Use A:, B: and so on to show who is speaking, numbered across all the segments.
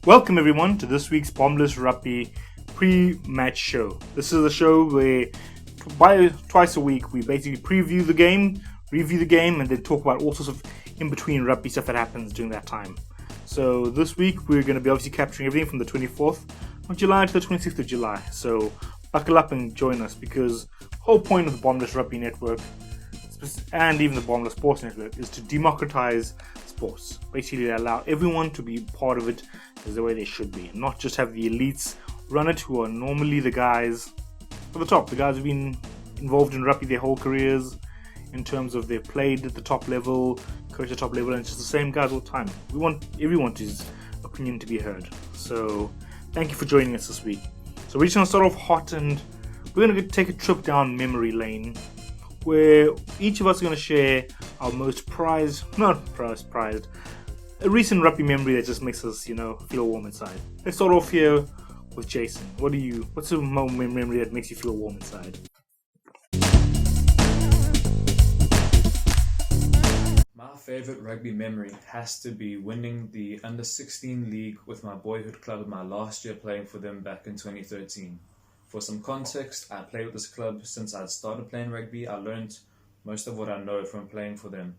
A: Welcome everyone to this week's Bombless Rugby pre-match show. This is a show where twice a week we basically preview the game, review the game, and then talk about all sorts of in-between rugby stuff that happens during that time. So this week we're going to be obviously capturing everything from the 24th of July to the 26th of July. So buckle up and join us, because the whole point of the Bombless Rugby Network and even the Bombless Sports Network is to democratize sports. Basically allow everyone to be part of it as the way they should be, and not just have the elites run it, who are normally the guys at the top, the guys who've been involved in rugby their whole careers, in terms of they've played at the top level, coached at the top level, and it's just the same guys all the time. We want everyone's opinion to be heard. So thank you for joining us this week. So we're just going to start off hot, and we're going to take a trip down memory lane, where each of us are going to share our most prized, a recent rugby memory that just makes us, feel warm inside. Let's start off here with Jason. What's a memory that makes you feel warm inside?
B: My favourite rugby memory has to be winning the under-16 league with my boyhood club in my last year playing for them back in 2013. For some context, I played with this club since I'd started playing rugby. I learned most of what I know from playing for them.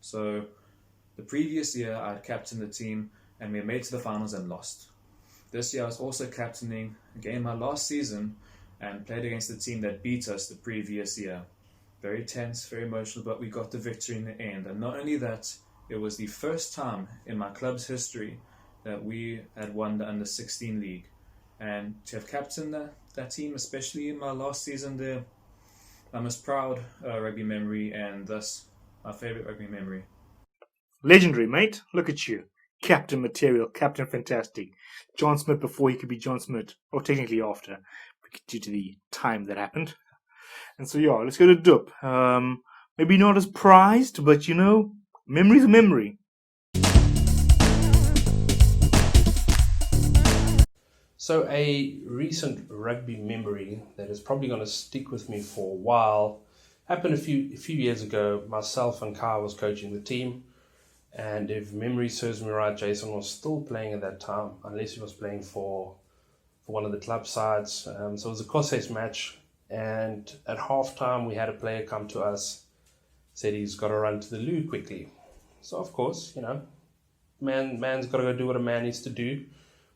B: So the previous year I'd captained the team and we made to the finals and lost. This year I was also captaining again my last season and played against the team that beat us the previous year. Very tense, very emotional, but we got the victory in the end. And not only that, it was the first time in my club's history that we had won the under-16 league. And to have captained that team, especially in my last season there, my most proud rugby memory, and thus my favourite rugby memory.
A: Legendary, mate. Look at you. Captain material, Captain Fantastic. John Smith before he could be John Smith, or technically after, due to the time that happened. And so, let's go to Dup. Maybe not as prized, but memory's a memory.
C: So a recent rugby memory that is probably going to stick with me for a while happened a few years ago. Myself and Kai was coaching the team, and if memory serves me right, Jason was still playing at that time, unless he was playing for one of the club sides. So it was a Kosses match, and at halftime we had a player come to us, said he's got to run to the loo quickly. So of course, man's got to go do what a man needs to do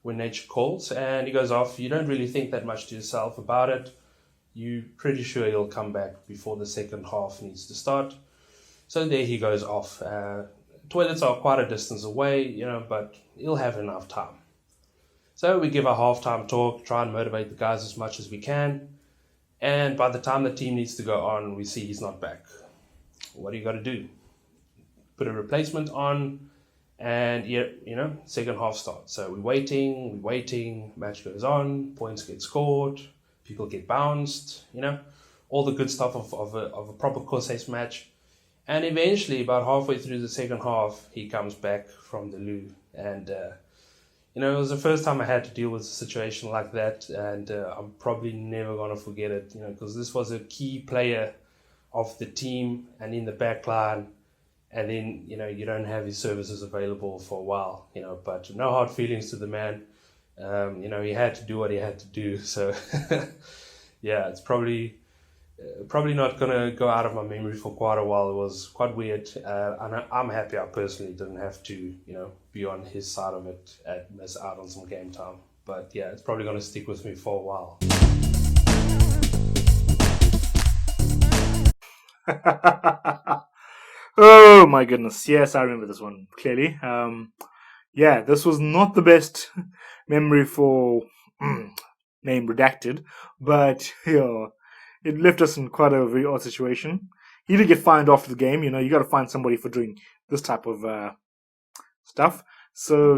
C: when nature calls, and he goes off. You don't really think that much to yourself about it. You're pretty sure he'll come back before the second half needs to start. So there he goes off. Toilets are quite a distance away, but he'll have enough time. So we give a halftime talk, try and motivate the guys as much as we can. And by the time the team needs to go on, we see he's not back. What do you got to do? Put a replacement on, and second half starts. So we're waiting, match goes on, points get scored, people get bounced, all the good stuff of a proper Kosses match. And eventually, about halfway through the second half, he comes back from the loo. And, it was the first time I had to deal with a situation like that, and I'm probably never going to forget it, because this was a key player of the team and in the back line. And then, you don't have his services available for a while, but no hard feelings to the man. He had to do what he had to do. So, it's probably not going to go out of my memory for quite a while. It was quite weird. And I'm happy I personally didn't have to, be on his side of it and miss out on some game time. But it's probably going to stick with me for a while.
A: Oh my goodness. Yes, I remember this one clearly. This was not the best memory for name redacted, but it left us in quite a very odd situation. He did get fined after the game. You got to find somebody for doing this type of stuff. So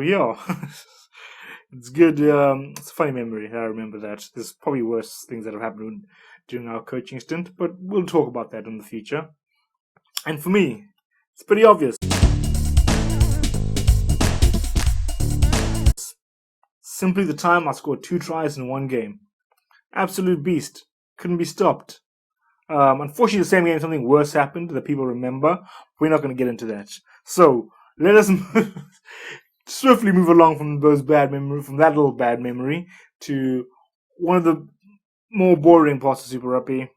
A: it's good. It's a funny memory. I remember that. There's probably worse things that have happened during our coaching stint, but we'll talk about that in the future. And for me, it's pretty obvious. Simply the time I scored 2 tries in one game. Absolute beast. Couldn't be stopped. Unfortunately, the same game, something worse happened that people remember. We're not going to get into that. So, let us move swiftly move along from that little bad memory, to one of the more boring parts of Super Rugby,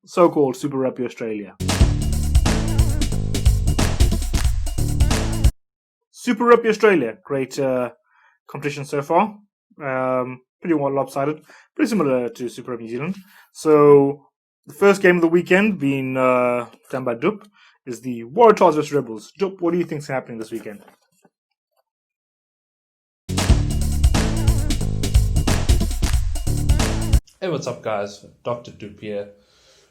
A: so-called Super Rugby Australia. Super Rugby Australia, great competition so far. Pretty well lopsided, pretty similar to Super Rugby New Zealand. So the first game of the weekend, being done by Dup, is the Waratahs vs Rebels. Dup, what do you think is happening this weekend?
C: Hey, what's up, guys? Dr. Dup here.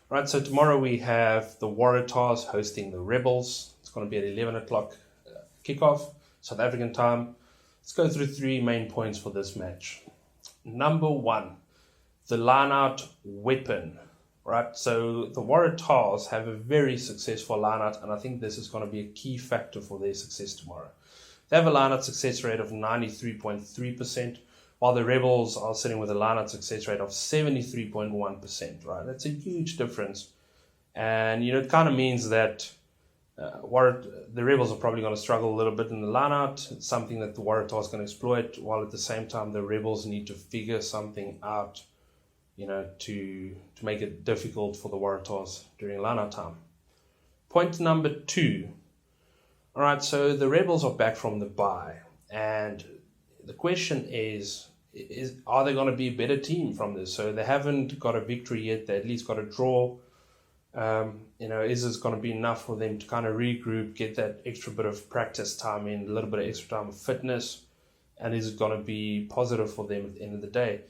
C: Right, so tomorrow we have the Waratahs hosting the Rebels. It's going to be at 11 o'clock kickoff, South African time. Let's go through 3 main points for this match. Number 1, the line-out weapon. Right, so the Waratahs have a very successful line-out, and I think this is going to be a key factor for their success tomorrow. They have a line-out success rate of 93.3%, while the Rebels are sitting with a line-out success rate of 73.1%. Right, that's a huge difference, and it kind of means that the Rebels are probably going to struggle a little bit in the line-out. It's something that the Waratahs can exploit, while at the same time the Rebels need to figure something out, to make it difficult for the Waratahs during line-out time. Point number 2. All right, so the Rebels are back from the bye, and the question is are they going to be a better team from this? So they haven't got a victory yet. They at least got a draw. Is this going to be enough for them to kind of regroup, get that extra bit of practice time in, a little bit of extra time of fitness, and is it going to be positive for them at the end of the day?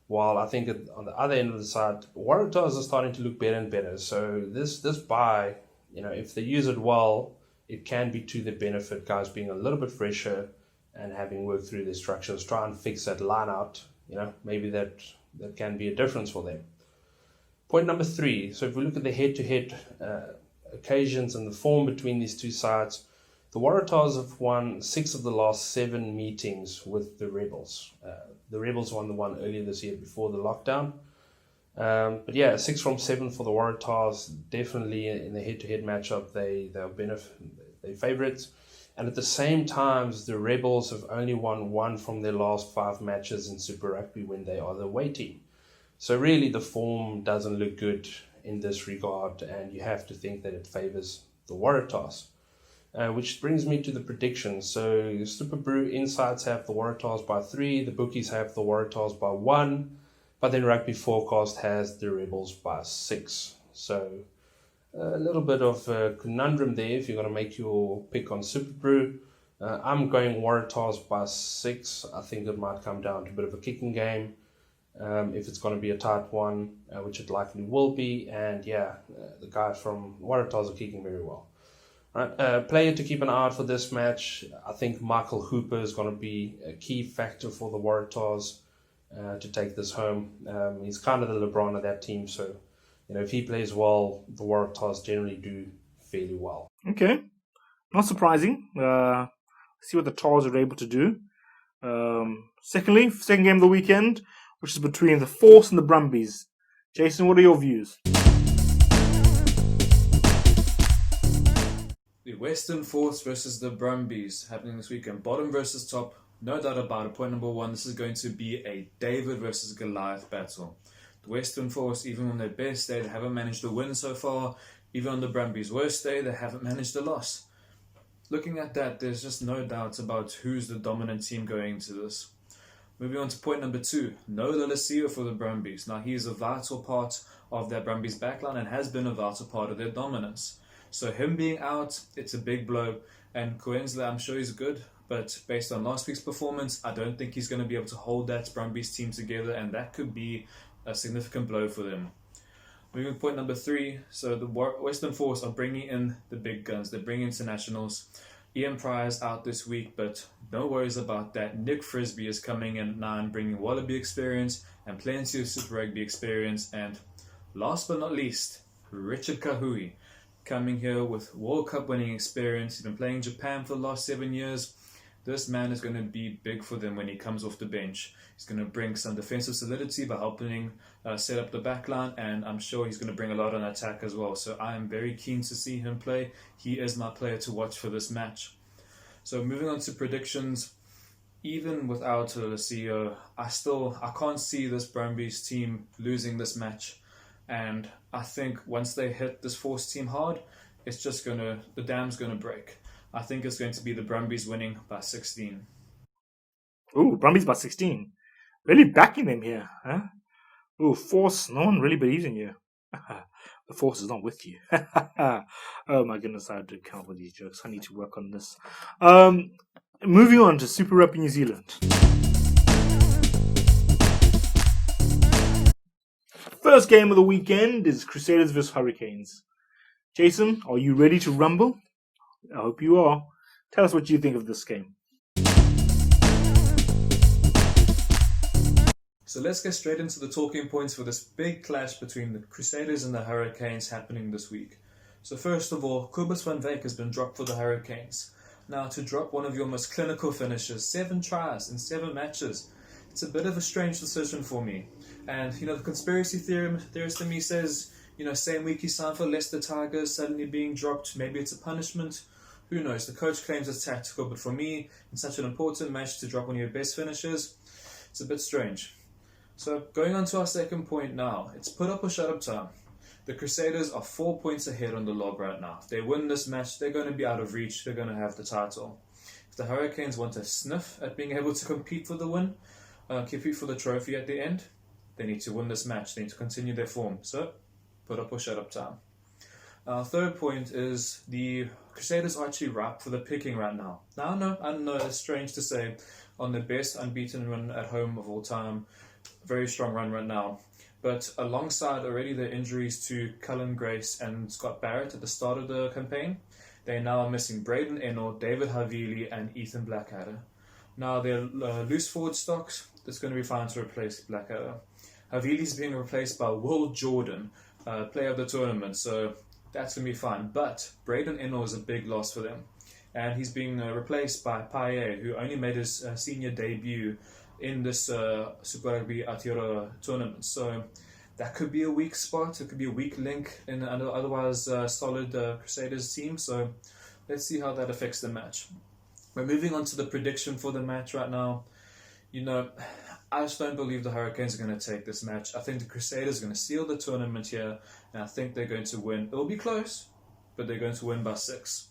C: While I think on the other end of the side, Waratahs are starting to look better and better. So this bye, if they use it well, it can be to their benefit, guys being a little bit fresher and having worked through their structures, try and fix that line out. Maybe that can be a difference for them. Point number 3. So if we look at the head-to-head occasions and the form between these two sides, the Waratahs have won 6 of the last 7 meetings with the Rebels. The Rebels won the one earlier this year before the lockdown. But yeah, 6 from 7 for the Waratahs. Definitely in the head-to-head matchup, they're favourites. And at the same time, the Rebels have only won 1 from their last 5 matches in Super Rugby when they are the away team. So really the form doesn't look good in this regard, and you have to think that it favours the Waratahs. Which brings me to the predictions. So Super Brew Insights have the Waratahs by 3, the bookies have the Waratahs by 1, but then Rugby Forecast has the Rebels by 6. So a little bit of a conundrum there if you're going to make your pick on Super Brew. I'm going Waratahs by 6. I think it might come down to a bit of a kicking game. If it's going to be a tight one, which it likely will be. And the guys from Waratahs are kicking very well. Right, player to keep an eye out for this match. I think Michael Hooper is going to be a key factor for the Waratahs to take this home. He's kind of the LeBron of that team, so if he plays well, the Waratahs generally do fairly well.
A: Okay, not surprising. See what the Tars are able to do. Second game of the weekend, which is between the Force and the Brumbies. Jason, what are your views?
B: The Western Force versus the Brumbies happening this weekend. Bottom versus top, no doubt about it. Point number 1, this is going to be a David versus Goliath battle. The Western Force, even on their best day, they haven't managed to win so far. Even on the Brumbies' worst day, they haven't managed a loss. Looking at that, there's just no doubts about who's the dominant team going into this. Moving on to point number 2, no Lolesio for the Brumbies. Now, he's a vital part of that Brumbies backline and has been a vital part of their dominance. So him being out, it's a big blow. And Coensley, I'm sure he's good, but based on last week's performance, I don't think he's going to be able to hold that Brumbies team together, and that could be a significant blow for them. Moving to point number 3, so the Western Force are bringing in the big guns. They're bringing internationals. Ian Pryor's out this week, but no worries about that. Nick Frisbee is coming in now and bringing Wallaby experience and plenty of Super Rugby experience. And last but not least, Richard Kahui coming here with World Cup winning experience. He's been playing Japan for the last 7 years. This man is going to be big for them when he comes off the bench. He's going to bring some defensive solidity by helping set up the backline, and I'm sure he's going to bring a lot on attack as well. So I am very keen to see him play. He is my player to watch for this match. So moving on to predictions, even with Aotearoa, the CEO, I can't see this Brumbies team losing this match. And I think once they hit this Force team hard, the dam's gonna break. I think it's going to be the Brumbies winning by 16.
A: Ooh, Brumbies by 16. Really backing them here, huh? Ooh, Force, no one really believes in you. The Force is not with you. Oh my goodness, I have to come up with these jokes. I need to work on this. Moving on to Super Rugby New Zealand. First game of the weekend is Crusaders vs Hurricanes. Jason, are you ready to rumble? I hope you are. Tell us what you think of this game.
B: So let's get straight into the talking points for this big clash between the Crusaders and the Hurricanes happening this week. So first of all, Kobus van Wyk has been dropped for the Hurricanes. Now, to drop one of your most clinical finishers, 7 tries in 7 matches, it's a bit of a strange decision for me. And, the conspiracy theorist in me says, same week he signed for Leicester Tigers, suddenly being dropped, maybe it's a punishment. Who knows? The coach claims it's tactical, but for me, in such an important match to drop one of your best finishers, it's a bit strange. So, going on to our second point now, it's put up or shut up time. The Crusaders are 4 points ahead on the log right now. If they win this match, they're going to be out of reach. They're going to have the title. If the Hurricanes want a sniff at being able to compete for the win, compete for the trophy at the end, they need to win this match. They need to continue their form. So, put up or shut up time. Our third point is the Crusaders are actually ripe for the picking right now. Now, I know it's strange to say, on the best unbeaten run at home of all time, very strong run right now. But alongside already the injuries to Cullen Grace and Scott Barrett at the start of the campaign, they now are missing Braden Ennor, David Havili, and Ethan Blackadder. Now their loose forward stocks, that's going to be fine to replace Blackadder. Havili's being replaced by Will Jordan, player of the tournament, so that's going to be fine. But Braden Ennor is a big loss for them. And he's being replaced by Paye, who only made his senior debut in this Super Rugby Aotearoa tournament. So that could be a weak spot. It could be a weak link in an otherwise solid Crusaders team. So let's see how that affects the match. We're moving on to the prediction for the match right now. I just don't believe the Hurricanes are going to take this match. I think the Crusaders are going to seal the tournament here, and I think they're going to win. It'll be close, but they're going to win by 6.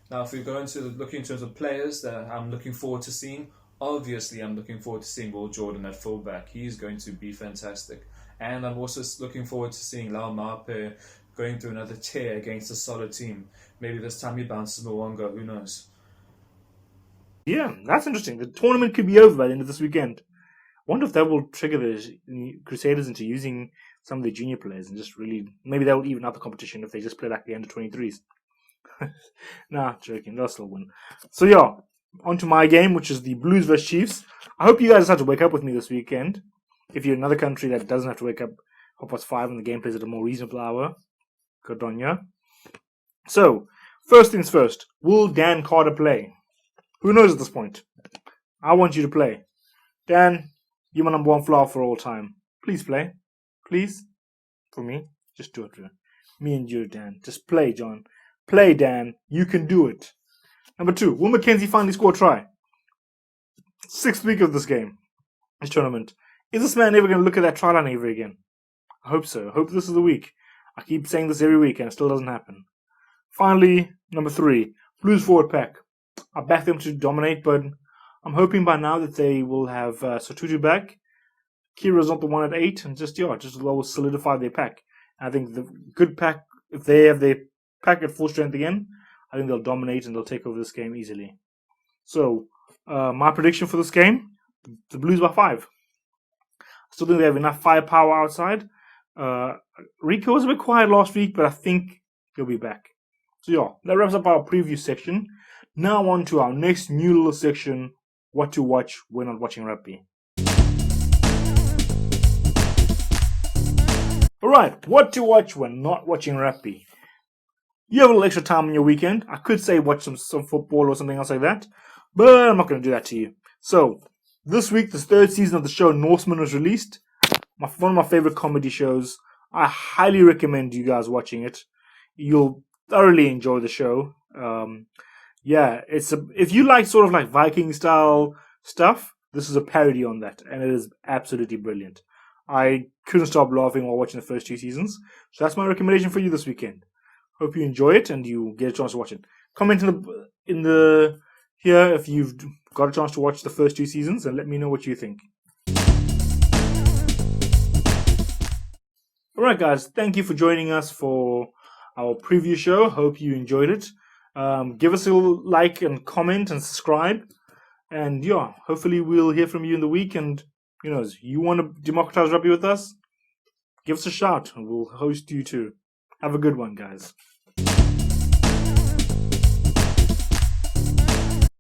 B: Now, if we go into looking in terms of players that I'm looking forward to seeing, obviously, I'm looking forward to seeing Will Jordan at fullback. He's going to be fantastic. And I'm also looking forward to seeing Lau Mape going through another tear against a solid team. Maybe this time he bounces Mwanga, who knows?
A: Yeah, that's interesting. The tournament could be over by the end of this weekend. I wonder if that will trigger the Crusaders into using some of the junior players and just really... Maybe that will even out the competition if they just play like the under-23s. Nah, joking. They'll still win. So yeah, on to my game, which is the Blues vs Chiefs. I hope you guys have to wake up with me this weekend. If you're in another country that doesn't have to wake up 5:30 and the game plays at a more reasonable hour, good on ya. So, first things first, will Dan Carter play? Who knows at this point? I want you to play. Dan, you're my number 1 flower for all time. Please play. Please. For me. Just do it. Me and you, Dan. Just play, John. Play, Dan. You can do it. Number 2, will Mackenzie finally score a try? 6th week of this game. This tournament. Is this man ever going to look at that try line ever again? I hope so. I hope this is the week. I keep saying this every week and it still doesn't happen. Finally, number 3, Blues forward pack. I back them to dominate, but I'm hoping by now that they will have Sotutu back. Kira's not the one at 8, and just will solidify their pack. And I think the good pack, if they have their pack at full strength again, I think they'll dominate and they'll take over this game easily. So, my prediction for this game, the Blues by 5. I still think they have enough firepower outside. Rico was a bit quiet last week, but I think he'll be back. So yeah, that wraps up our preview section. Now on to our next new little section, what to watch when not watching rugby. Alright, what to watch when not watching rugby. You have a little extra time on your weekend. I could say watch some football or something else like that, but I'm not going to do that to you. So, this week, the 3rd season of the show Norseman was released. One of my favorite comedy shows. I highly recommend you guys watching it. You'll thoroughly enjoy the show. If you like sort of like Viking style stuff, this is a parody on that, and it is absolutely brilliant. I couldn't stop laughing while watching the first 2 seasons, so that's my recommendation for you this weekend. Hope you enjoy it and you get a chance to watch it. Comment in the here if you've got a chance to watch the first 2 seasons, and let me know what you think. Alright guys, thank you for joining us for our preview show. Hope you enjoyed it. Give us a like and comment and subscribe. And yeah, hopefully we'll hear from you in the week. And you want to democratize rugby with us? Give us a shout and we'll host you too. Have a good one, guys.